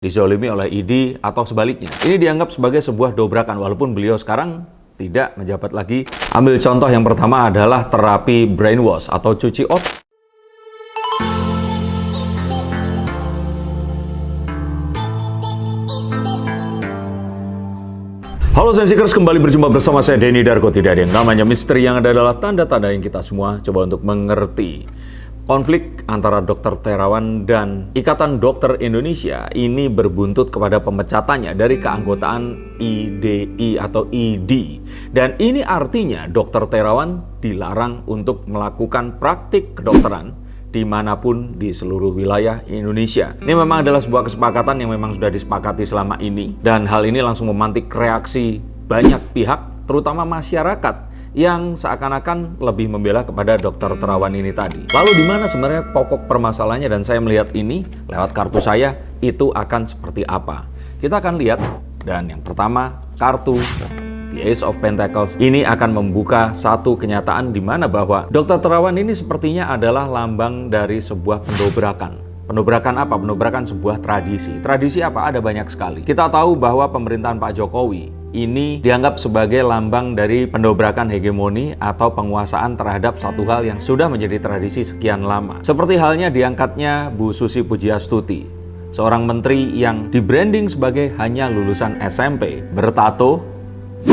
dizolimi oleh ID atau sebaliknya. Ini dianggap sebagai sebuah dobrakan walaupun beliau sekarang tidak menjabat lagi. Ambil contoh yang pertama adalah terapi brainwash atau cuci otak. Halo Sensikers, kembali berjumpa bersama saya Denny Darko. Tidak ada yang namanya misteri, yang ada adalah tanda-tanda yang kita semua coba untuk mengerti. Konflik antara Dr. Terawan dan Ikatan Dokter Indonesia ini berbuntut kepada pemecatannya dari keanggotaan IDI atau ID. Dan ini artinya Dr. Terawan dilarang untuk melakukan praktik kedokteran dimanapun di seluruh wilayah Indonesia. Ini memang adalah sebuah kesepakatan yang memang sudah disepakati selama ini, dan hal ini langsung memantik reaksi banyak pihak, terutama masyarakat yang seakan-akan lebih membela kepada Dr. Terawan ini tadi. Lalu di mana sebenarnya pokok permasalahannya, dan saya melihat ini lewat kartu saya itu akan seperti apa. Kita akan lihat, dan yang pertama kartu The Ace of Pentacles ini akan membuka satu kenyataan di mana bahwa Dr. Terawan ini sepertinya adalah lambang dari sebuah pendobrakan. Pendobrakan apa? Pendobrakan sebuah tradisi. Tradisi apa? Ada banyak sekali. Kita tahu bahwa pemerintahan Pak Jokowi ini dianggap sebagai lambang dari pendobrakan hegemoni atau penguasaan terhadap satu hal yang sudah menjadi tradisi sekian lama. Seperti halnya diangkatnya Bu Susi Pujiastuti, seorang menteri yang di-branding sebagai hanya lulusan SMP, bertato,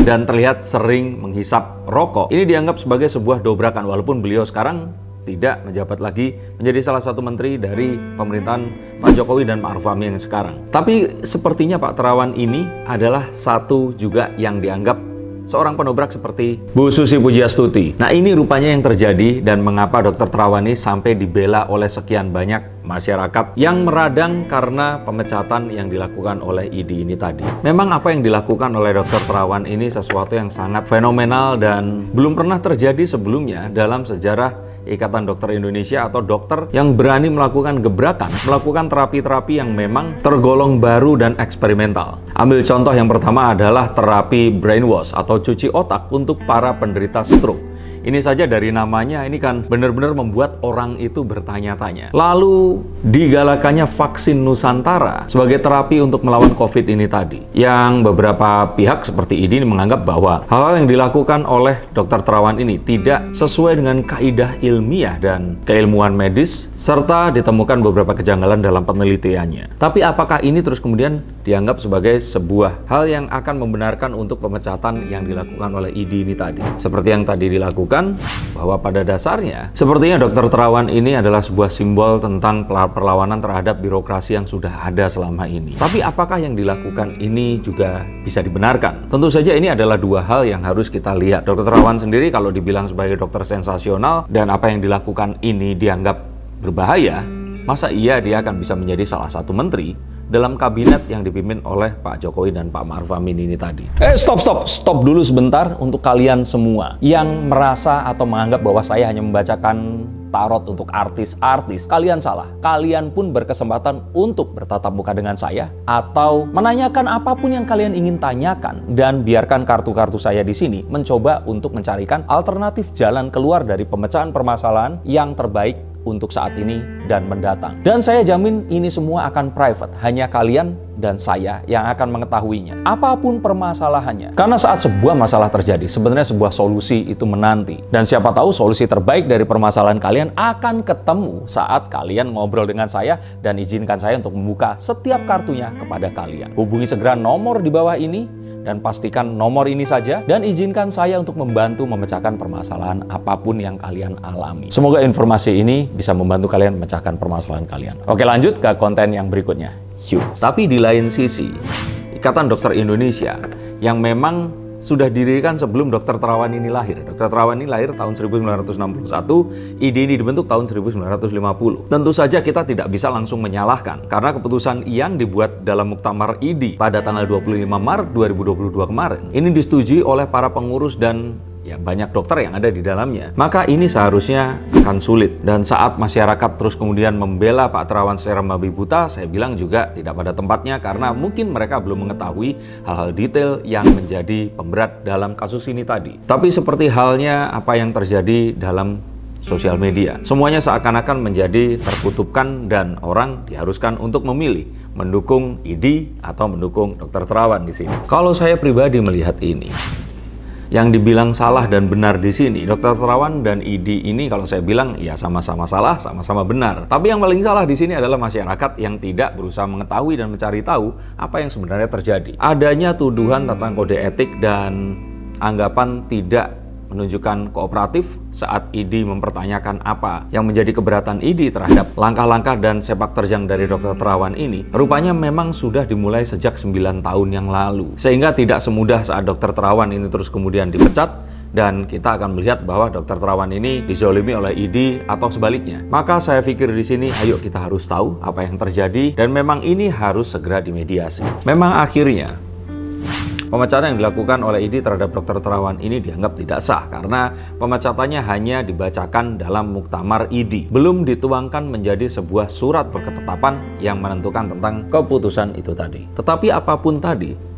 dan terlihat sering menghisap rokok. Ini dianggap sebagai sebuah dobrakan walaupun beliau sekarang tidak menjabat lagi menjadi salah satu menteri dari pemerintahan Pak Jokowi dan Ma'ruf Amin yang sekarang. Tapi sepertinya Pak Terawan ini adalah satu juga yang dianggap seorang pendobrak seperti Bu Susi Pujiastuti. Nah, ini rupanya yang terjadi, dan mengapa Dr. Terawan ini sampai dibela oleh sekian banyak masyarakat yang meradang karena pemecatan yang dilakukan oleh ID ini tadi. Memang apa yang dilakukan oleh Dr. Terawan ini sesuatu yang sangat fenomenal dan belum pernah terjadi sebelumnya dalam sejarah Ikatan Dokter Indonesia, atau dokter yang berani melakukan gebrakan, melakukan terapi-terapi yang memang tergolong baru dan eksperimental. Ambil contoh yang pertama adalah terapi brainwash atau cuci otak untuk para penderita stroke. Ini saja dari namanya ini kan benar-benar membuat orang itu bertanya-tanya. Lalu digalakannya vaksin Nusantara sebagai terapi untuk melawan COVID ini tadi, yang beberapa pihak seperti ini menganggap bahwa hal-hal yang dilakukan oleh Dr. Terawan ini tidak sesuai dengan kaidah ilmiah dan keilmuan medis, serta ditemukan beberapa kejanggalan dalam penelitiannya. Tapi apakah ini terus kemudian dianggap sebagai sebuah hal yang akan membenarkan untuk pemecatan yang dilakukan oleh ID ini tadi? Seperti yang tadi dilakukan, bahwa pada dasarnya sepertinya Dr. Terawan ini adalah sebuah simbol tentang perlawanan terhadap birokrasi yang sudah ada selama ini. Tapi apakah yang dilakukan ini juga bisa dibenarkan? Tentu saja ini adalah dua hal yang harus kita lihat. Dr. Terawan sendiri kalau dibilang sebagai dokter sensasional dan apa yang dilakukan ini dianggap berbahaya, masa iya dia akan bisa menjadi salah satu menteri dalam kabinet yang dipimpin oleh Pak Jokowi dan Pak Ma'ruf Amin ini tadi? Stop dulu sebentar untuk kalian semua yang merasa atau menganggap bahwa saya hanya membacakan tarot untuk artis-artis. Kalian salah. Kalian pun berkesempatan untuk bertatap muka dengan saya atau menanyakan apapun yang kalian ingin tanyakan, dan biarkan kartu-kartu saya di sini mencoba untuk mencarikan alternatif jalan keluar dari pemecahan permasalahan yang terbaik untuk saat ini dan mendatang. Dan saya jamin ini semua akan private, hanya kalian dan saya yang akan mengetahuinya, apapun permasalahannya. Karena saat sebuah masalah terjadi, sebenarnya sebuah solusi itu menanti. Dan siapa tahu solusi terbaik dari permasalahan kalian akan ketemu saat kalian ngobrol dengan saya, dan izinkan saya untuk membuka setiap kartunya kepada kalian. Hubungi segera nomor di bawah ini, dan pastikan nomor ini saja, dan izinkan saya untuk membantu memecahkan permasalahan apapun yang kalian alami. Semoga informasi ini bisa membantu kalian memecahkan permasalahan kalian. Oke, lanjut ke konten yang berikutnya. Yuk. Tapi di lain sisi, Ikatan Dokter Indonesia yang memang sudah didirikan sebelum Dr. Terawan ini lahir. Dr. Terawan ini lahir tahun 1961, ide ini dibentuk tahun 1950. Tentu saja kita tidak bisa langsung menyalahkan, karena keputusan yang dibuat dalam Muktamar ID pada tanggal 25 Maret 2022 kemarin ini disetujui oleh para pengurus dan banyak dokter yang ada di dalamnya. Maka ini seharusnya akan sulit, dan saat masyarakat terus kemudian membela Pak Terawan secara membabi buta, saya bilang juga tidak pada tempatnya, karena mungkin mereka belum mengetahui hal-hal detail yang menjadi pemberat dalam kasus ini tadi. Tapi seperti halnya apa yang terjadi dalam sosial media. Semuanya seakan-akan menjadi terkutupkan dan orang diharuskan untuk memilih mendukung ID atau mendukung Dr. Terawan di sini. Kalau saya pribadi melihat ini, yang dibilang salah dan benar di sini, Dr. Terawan dan ID ini kalau saya bilang ya sama-sama salah, sama-sama benar. Tapi yang paling salah di sini adalah masyarakat yang tidak berusaha mengetahui dan mencari tahu apa yang sebenarnya terjadi. Adanya tuduhan tentang kode etik dan anggapan tidak menunjukkan kooperatif saat ID mempertanyakan apa yang menjadi keberatan ID terhadap langkah-langkah dan sepak terjang dari Dr. Terawan ini, rupanya memang sudah dimulai sejak 9 tahun yang lalu. Sehingga tidak semudah saat Dr. Terawan ini terus kemudian dipecat, dan kita akan melihat bahwa Dr. Terawan ini dizolimi oleh ID atau sebaliknya. Maka saya pikir di sini, ayo kita harus tahu apa yang terjadi, dan memang ini harus segera dimediasi. Memang akhirnya pemecatan yang dilakukan oleh ID terhadap Dr. Terawan ini dianggap tidak sah karena pemecatannya hanya dibacakan dalam muktamar ID, belum dituangkan menjadi sebuah surat berketetapan yang menentukan tentang keputusan itu tadi. Tetapi apapun tadi,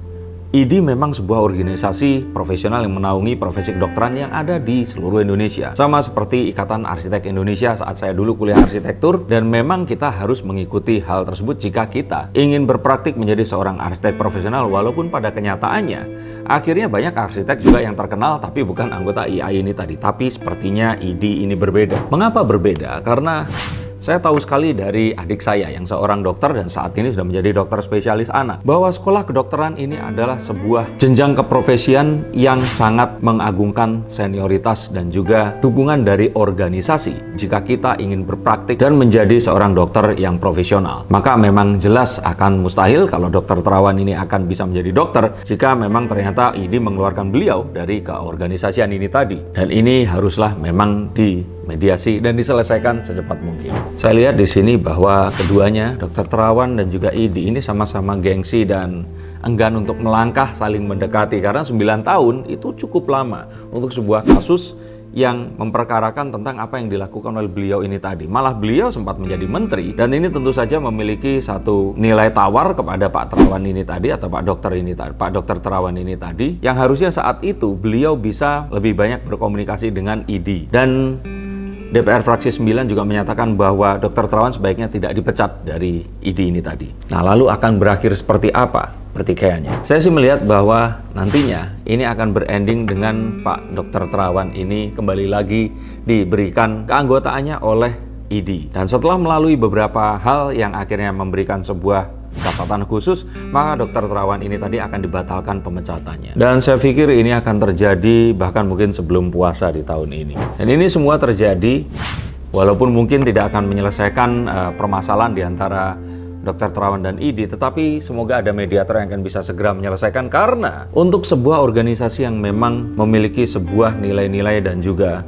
ID memang sebuah organisasi profesional yang menaungi profesi kedokteran yang ada di seluruh Indonesia. Sama seperti Ikatan Arsitek Indonesia saat saya dulu kuliah arsitektur, dan memang kita harus mengikuti hal tersebut jika kita ingin berpraktik menjadi seorang arsitek profesional, walaupun pada kenyataannya akhirnya banyak arsitek juga yang terkenal tapi bukan anggota IAI ini tadi. Tapi sepertinya ID ini berbeda. Mengapa berbeda? Karena saya tahu sekali dari adik saya yang seorang dokter dan saat ini sudah menjadi dokter spesialis anak, bahwa sekolah kedokteran ini adalah sebuah jenjang keprofesian yang sangat mengagungkan senioritas dan juga dukungan dari organisasi jika kita ingin berpraktik dan menjadi seorang dokter yang profesional. Maka memang jelas akan mustahil kalau Dr. Terawan ini akan bisa menjadi dokter jika memang ternyata ID mengeluarkan beliau dari keorganisasian ini tadi. Dan ini haruslah memang dimediasi dan diselesaikan secepat mungkin. Saya lihat di sini bahwa keduanya, Dr. Terawan dan juga ID, ini sama-sama gengsi dan enggan untuk melangkah saling mendekati karena 9 tahun itu cukup lama untuk sebuah kasus yang memperkarakan tentang apa yang dilakukan oleh beliau ini tadi. Malah beliau sempat menjadi menteri, dan ini tentu saja memiliki satu nilai tawar kepada Pak Terawan ini tadi atau Pak Dr. Terawan ini tadi, yang harusnya saat itu beliau bisa lebih banyak berkomunikasi dengan ID. Dan DPR fraksi 9 juga menyatakan bahwa Dr. Terawan sebaiknya tidak dipecat dari ID ini tadi. Nah, lalu akan berakhir seperti apa pertikaiannya? Saya sih melihat bahwa nantinya ini akan berending dengan Pak Dr. Terawan ini kembali lagi diberikan keanggotaannya oleh ID. Dan setelah melalui beberapa hal yang akhirnya memberikan sebuah catatan khusus, maka Dr. Terawan ini tadi akan dibatalkan pemecatannya. Dan saya pikir ini akan terjadi bahkan mungkin sebelum puasa di tahun ini. Dan ini semua terjadi walaupun mungkin tidak akan menyelesaikan permasalahan di antara Dr. Terawan dan ID, tetapi semoga ada mediator yang akan bisa segera menyelesaikan, karena untuk sebuah organisasi yang memang memiliki sebuah nilai-nilai dan juga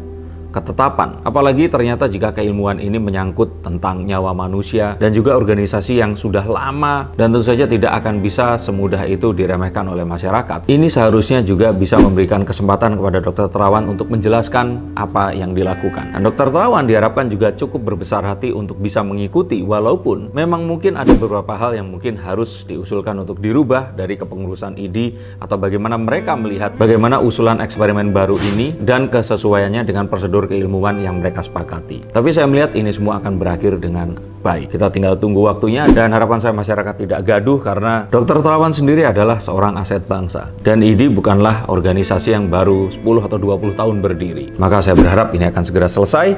ketetapan, apalagi ternyata jika keilmuan ini menyangkut tentang nyawa manusia dan juga organisasi yang sudah lama dan tentu saja tidak akan bisa semudah itu diremehkan oleh masyarakat. Ini seharusnya juga bisa memberikan kesempatan kepada Dr. Terawan untuk menjelaskan apa yang dilakukan. Dan Dr. Terawan diharapkan juga cukup berbesar hati untuk bisa mengikuti, walaupun memang mungkin ada beberapa hal yang mungkin harus diusulkan untuk dirubah dari kepengurusan ID, atau bagaimana mereka melihat bagaimana usulan eksperimen baru ini dan kesesuaiannya dengan prosedur keilmuan yang mereka sepakati. Tapi saya melihat ini semua akan berakhir dengan baik. Kita tinggal tunggu waktunya, dan harapan saya masyarakat tidak gaduh karena Dr. Terawan sendiri adalah seorang aset bangsa dan ID bukanlah organisasi yang baru 10 atau 20 tahun berdiri. Maka saya berharap ini akan segera selesai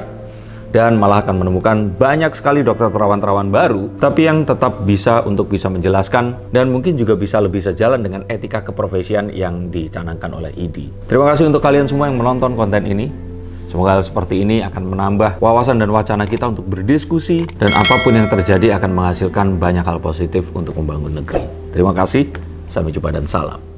dan malah akan menemukan banyak sekali Dr. Terawan-terawan baru, tapi yang tetap bisa untuk bisa menjelaskan dan mungkin juga bisa lebih sejalan dengan etika keprofesian yang dicanangkan oleh ID. Terima kasih untuk kalian semua yang menonton konten ini. Semoga hal seperti ini akan menambah wawasan dan wacana kita untuk berdiskusi, dan apapun yang terjadi akan menghasilkan banyak hal positif untuk membangun negeri. Terima kasih, sampai jumpa dan salam.